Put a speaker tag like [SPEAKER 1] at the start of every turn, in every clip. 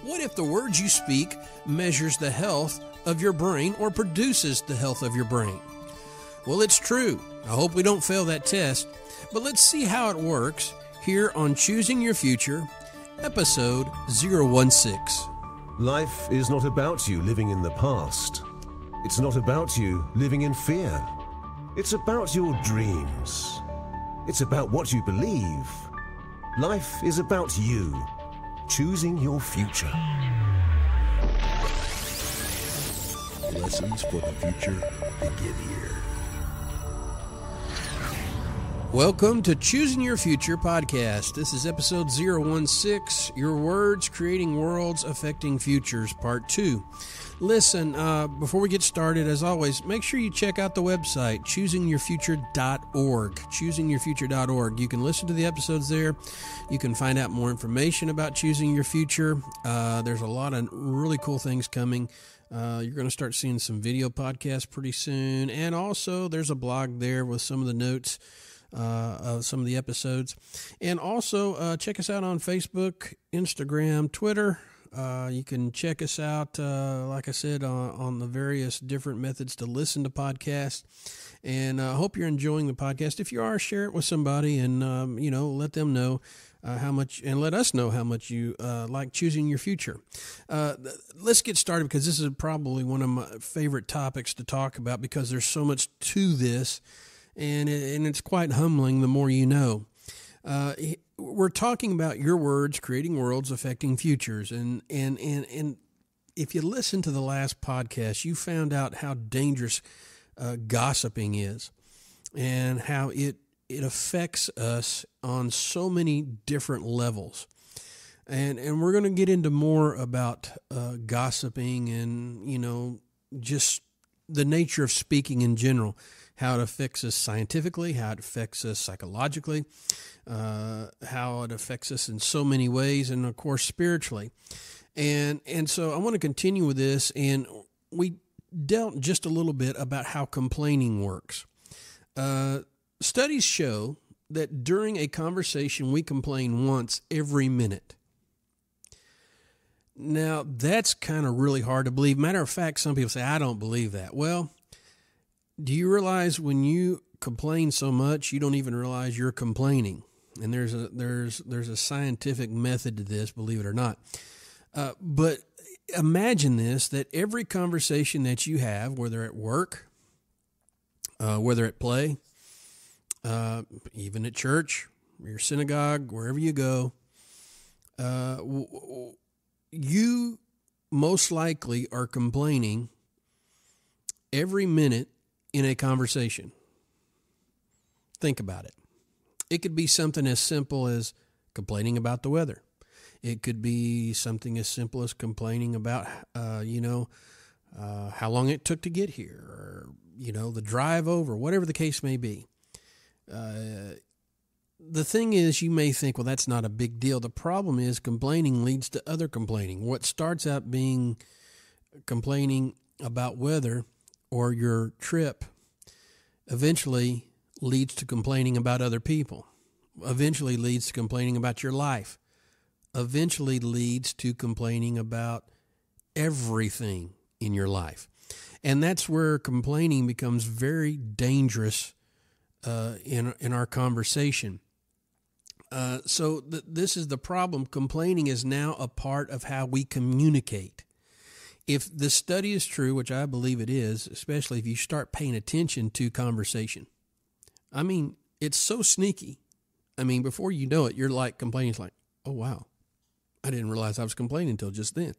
[SPEAKER 1] What if the words you speak measures the health of your brain or produces the health of your brain? Well, it's true. I hope we don't fail that test, but let's see how it works here on Choosing Your Future, episode 016.
[SPEAKER 2] Life is not about you living in the past. It's not about you living in fear. It's about your dreams. It's about what you believe. Life is about you. Choosing your future.
[SPEAKER 3] Lessons for the future begin here.
[SPEAKER 1] Welcome to Choosing Your Future podcast. This is episode 016, Your Words Creating Worlds Affecting Futures, part 2. Listen, before we get started, as always, make sure you check out the website, choosingyourfuture.org, choosingyourfuture.org. You can listen to the episodes there. You can find out more information about Choosing Your Future. There's a lot of really cool things coming. You're going to start seeing some video podcasts pretty soon. And also, there's a blog there with some of the notes of some of the episodes. And also, check us out on Facebook, Instagram, Twitter. You can check us out, like I said, on the various different methods to listen to podcasts. And I hope you're enjoying the podcast. If you are, share it with somebody and, let them know how much, and let us know how much you like Choosing Your Future. Let's get started because this is probably one of my favorite topics to talk about because there's so much to this, and it's quite humbling the more you know. We're talking about your words creating worlds affecting futures, and if you listen to the last podcast, you found out how dangerous gossiping is, and how it affects us on so many different levels, and we're going to get into more about gossiping and just the nature of speaking in general. How it affects us scientifically, how it affects us psychologically, how it affects us in so many ways, and of course spiritually. And so I want to continue with this, and we dealt just a little bit about how complaining works. Studies show that during a conversation we complain once every minute. Now, that's kind of really hard to believe. Matter of fact, some people say, I don't believe that. Well, do you realize when you complain so much, you don't even realize you're complaining? And there's a scientific method to this, believe it or not. But imagine this, that every conversation that you have, whether at work, whether at play, even at church, your synagogue, wherever you go, you most likely are complaining every minute in a conversation. Think about it. It could be something as simple as complaining about the weather. It could be something as simple as complaining about, how long it took to get here, or, the drive over, whatever the case may be. The thing is, you may think, well, that's not a big deal. The problem is complaining leads to other complaining. What starts out being complaining about weather or your trip eventually leads to complaining about other people, eventually leads to complaining about your life, eventually leads to complaining about everything in your life. And that's where complaining becomes very dangerous in our conversation. So this is the problem. Complaining is now a part of how we communicate. If the study is true, which I believe it is, especially if you start paying attention to conversation, I mean, it's so sneaky. I mean, before you know it, you're like complaining. It's like, oh, wow, I didn't realize I was complaining until just then.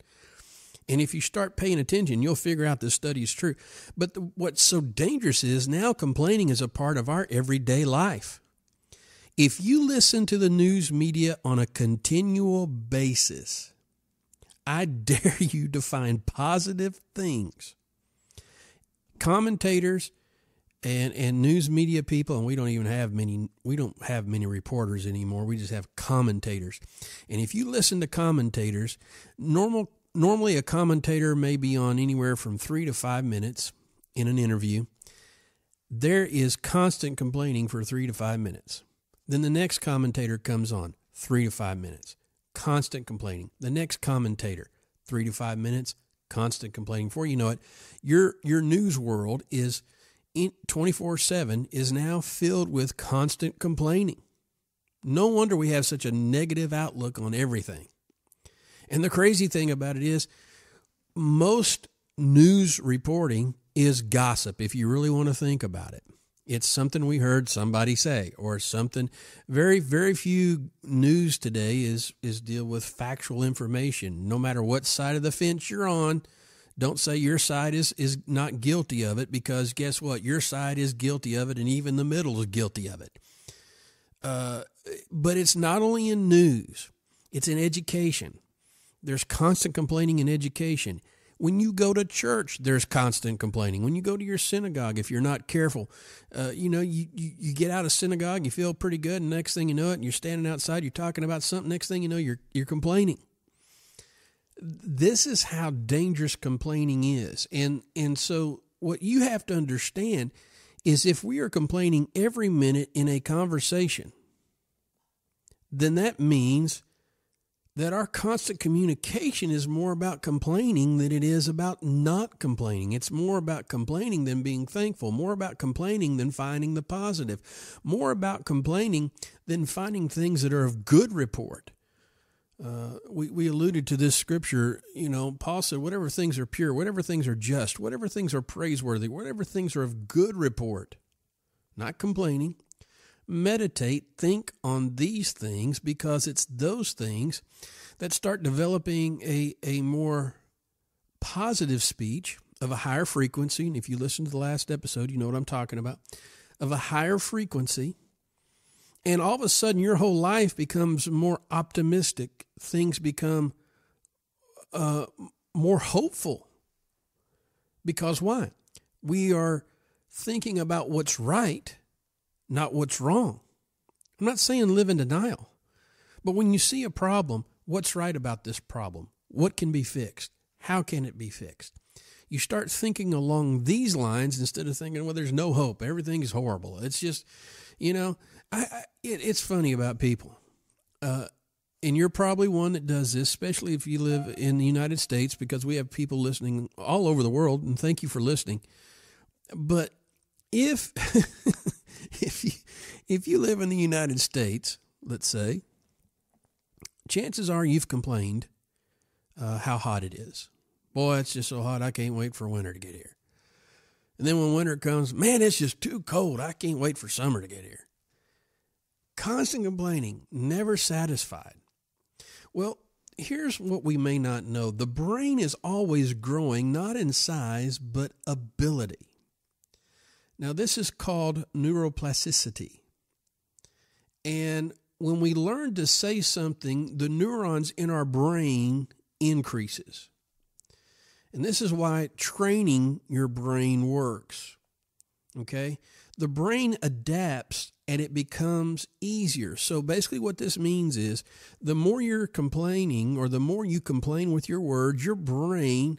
[SPEAKER 1] And if you start paying attention, you'll figure out this study is true. But what's so dangerous is now complaining is a part of our everyday life. If you listen to the news media on a continual basis, I dare you to find positive things. Commentators and news media people, and we don't have many reporters anymore. We just have commentators. And if you listen to commentators, normally a commentator may be on anywhere from 3 to 5 minutes in an interview. There is constant complaining for 3 to 5 minutes. Then the next commentator comes on, 3 to 5 minutes. Constant complaining. The next commentator, 3 to 5 minutes, constant complaining. Before you know it, your news world is 24/7 is now filled with constant complaining. No wonder we have such a negative outlook on everything. And the crazy thing about it is most news reporting is gossip, if you really want to think about it. It's something we heard somebody say, or something. Very, very few news today is deal with factual information. No matter what side of the fence you're on, don't say your side is not guilty of it, because guess what? Your side is guilty of it, and even the middle is guilty of it. But it's not only in news, it's in education. There's constant complaining in education. When you go to church, there's constant complaining. When you go to your synagogue, if you're not careful, you get out of synagogue, you feel pretty good, and next thing you know it, you're standing outside, you're talking about something, next thing you know, you're complaining. This is how dangerous complaining is. And so what you have to understand is if we are complaining every minute in a conversation, then that means that our constant communication is more about complaining than it is about not complaining. It's more about complaining than being thankful, more about complaining than finding the positive, more about complaining than finding things that are of good report. We alluded to this scripture, Paul said, whatever things are pure, whatever things are just, whatever things are praiseworthy, whatever things are of good report, not complaining. Meditate, think on these things, because it's those things that start developing a more positive speech of a higher frequency. And if you listen to the last episode, you know what I'm talking about, of a higher frequency. And all of a sudden, your whole life becomes more optimistic. Things become more hopeful. Because why? We are thinking about what's right, not what's wrong. I'm not saying live in denial, but when you see a problem, what's right about this problem? What can be fixed? How can it be fixed? You start thinking along these lines instead of thinking, well, there's no hope. Everything is horrible. It's just, it's funny about people. And you're probably one that does this, especially if you live in the United States, because we have people listening all over the world, and thank you for listening. But if you live in the United States, let's say, chances are you've complained how hot it is. Boy, it's just so hot, I can't wait for winter to get here. And then when winter comes, man, it's just too cold, I can't wait for summer to get here. Constant complaining, never satisfied. Well, here's what we may not know. The brain is always growing, not in size, but ability. Now, this is called neuroplasticity. And when we learn to say something, the neurons in our brain increases. And this is why training your brain works. Okay? The brain adapts and it becomes easier. So basically what this means is the more you're complaining, or the more you complain with your words, your brain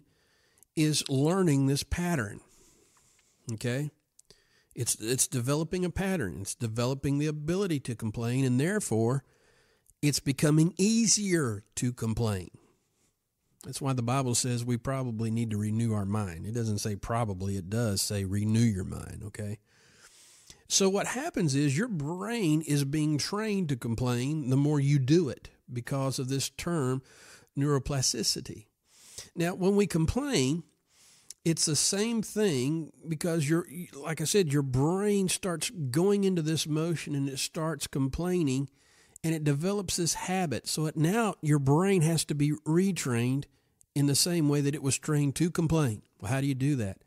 [SPEAKER 1] is learning this pattern. Okay? It's developing a pattern. It's developing the ability to complain, and therefore it's becoming easier to complain. That's why the Bible says we probably need to renew our mind. It doesn't say probably, it does say renew your mind, okay? So what happens is your brain is being trained to complain the more you do it, because of this term neuroplasticity. Now, when we complain, it's the same thing, because like I said, your brain starts going into this motion and it starts complaining, and it develops this habit. So now your brain has to be retrained in the same way that it was trained to complain. Well, how do you do that?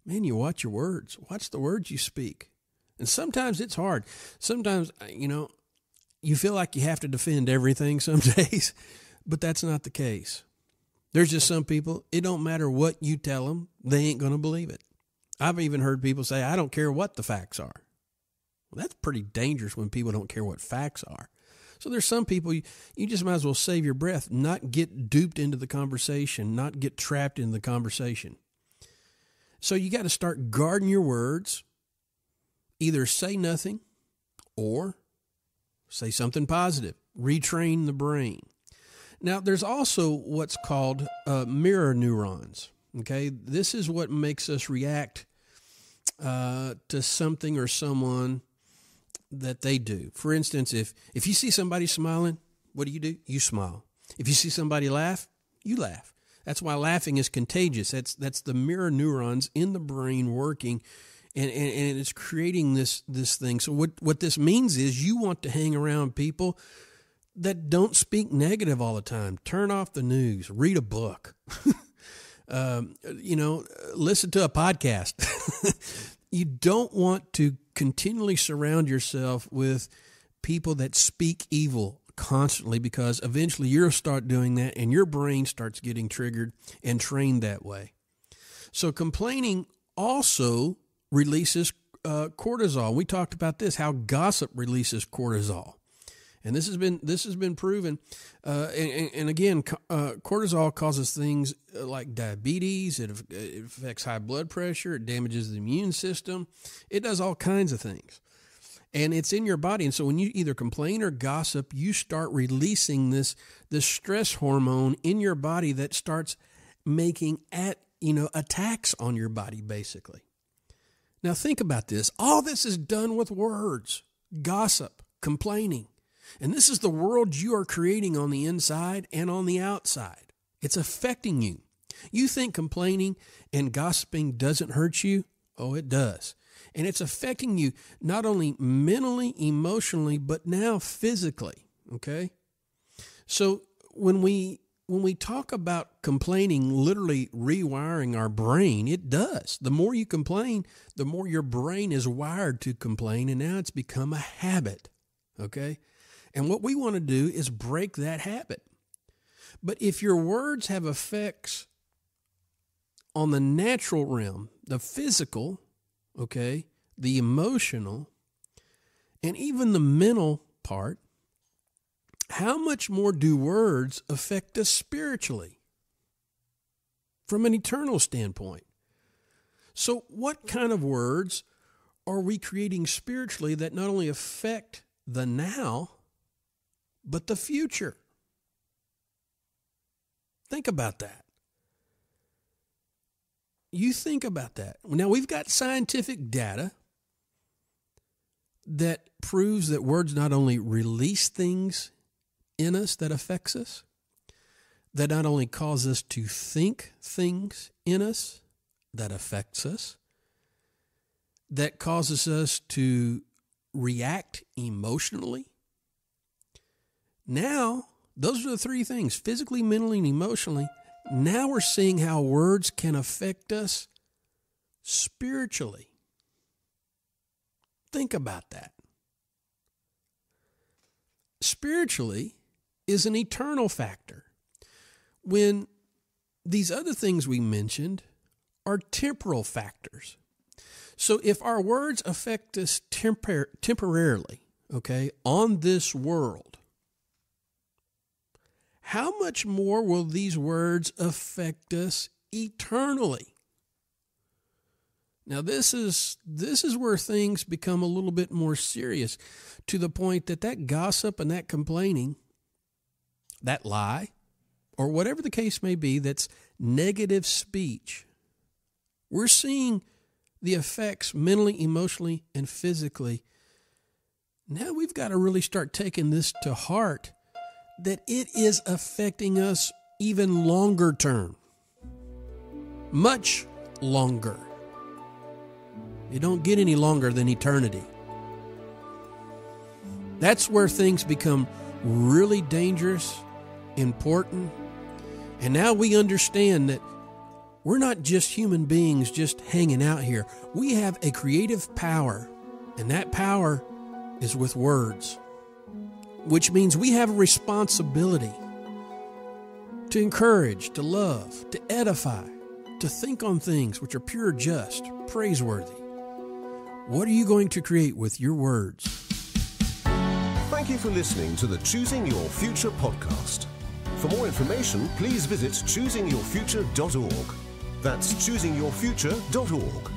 [SPEAKER 1] Man, you watch your words. Watch the words you speak. And sometimes it's hard. Sometimes, you feel like you have to defend everything some days, but that's not the case. There's just some people, it don't matter what you tell them, they ain't going to believe it. I've even heard people say, I don't care what the facts are. Well, that's pretty dangerous when people don't care what facts are. So there's some people, you just might as well save your breath, not get duped into the conversation, not get trapped in the conversation. So you got to start guarding your words. Either say nothing or say something positive. Retrain the brain. Now, there's also what's called mirror neurons. Okay, this is what makes us react to something or someone that they do. For instance, if you see somebody smiling, what do? You smile. If you see somebody laugh, you laugh. That's why laughing is contagious. That's the mirror neurons in the brain working, and it's creating this thing. So what this means is you want to hang around people that don't speak negative all the time. Turn off the news. Read a book. Listen to a podcast. You don't want to continually surround yourself with people that speak evil constantly, because eventually you'll start doing that and your brain starts getting triggered and trained that way. So complaining also releases cortisol. We talked about this, how gossip releases cortisol. And this has been proven. And again, cortisol causes things like diabetes. It affects high blood pressure. It damages the immune system. It does all kinds of things. And it's in your body. And so when you either complain or gossip, you start releasing this stress hormone in your body that starts making attacks on your body, basically. Now think about this. All this is done with words, gossip, complaining. And this is the world you are creating on the inside and on the outside. It's affecting you. You think complaining and gossiping doesn't hurt you? Oh, it does. And it's affecting you not only mentally, emotionally, but now physically, okay? So when we talk about complaining literally rewiring our brain, it does. The more you complain, the more your brain is wired to complain, and now it's become a habit, okay? And what we want to do is break that habit. But if your words have effects on the natural realm, the physical, okay, the emotional, and even the mental part, how much more do words affect us spiritually from an eternal standpoint? So what kind of words are we creating spiritually that not only affect the now, but the future? Think about that. You think about that. Now, we've got scientific data that proves that words not only release things in us that affects us, that not only cause us to think things in us that affects us, that causes us to react emotionally. Now, those are the three things, physically, mentally, and emotionally. Now we're seeing how words can affect us spiritually. Think about that. Spiritually is an eternal factor, when these other things we mentioned are temporal factors. So if our words affect us temporarily, okay, on this world, how much more will these words affect us eternally? Now, this is where things become a little bit more serious, to the point that gossip and that complaining, that lie, or whatever the case may be, that's negative speech, we're seeing the effects mentally, emotionally, and physically. Now we've got to really start taking this to heart, that it is affecting us even longer term. Much longer. You don't get any longer than eternity. That's where things become really dangerous, important. And now we understand that we're not just human beings just hanging out here. We have a creative power, and that power is with words, which means we have a responsibility to encourage, to love, to edify, to think on things which are pure, just, praiseworthy. What are you going to create with your words?
[SPEAKER 2] Thank you for listening to the Choosing Your Future podcast. For more information, please visit choosingyourfuture.org. That's choosingyourfuture.org.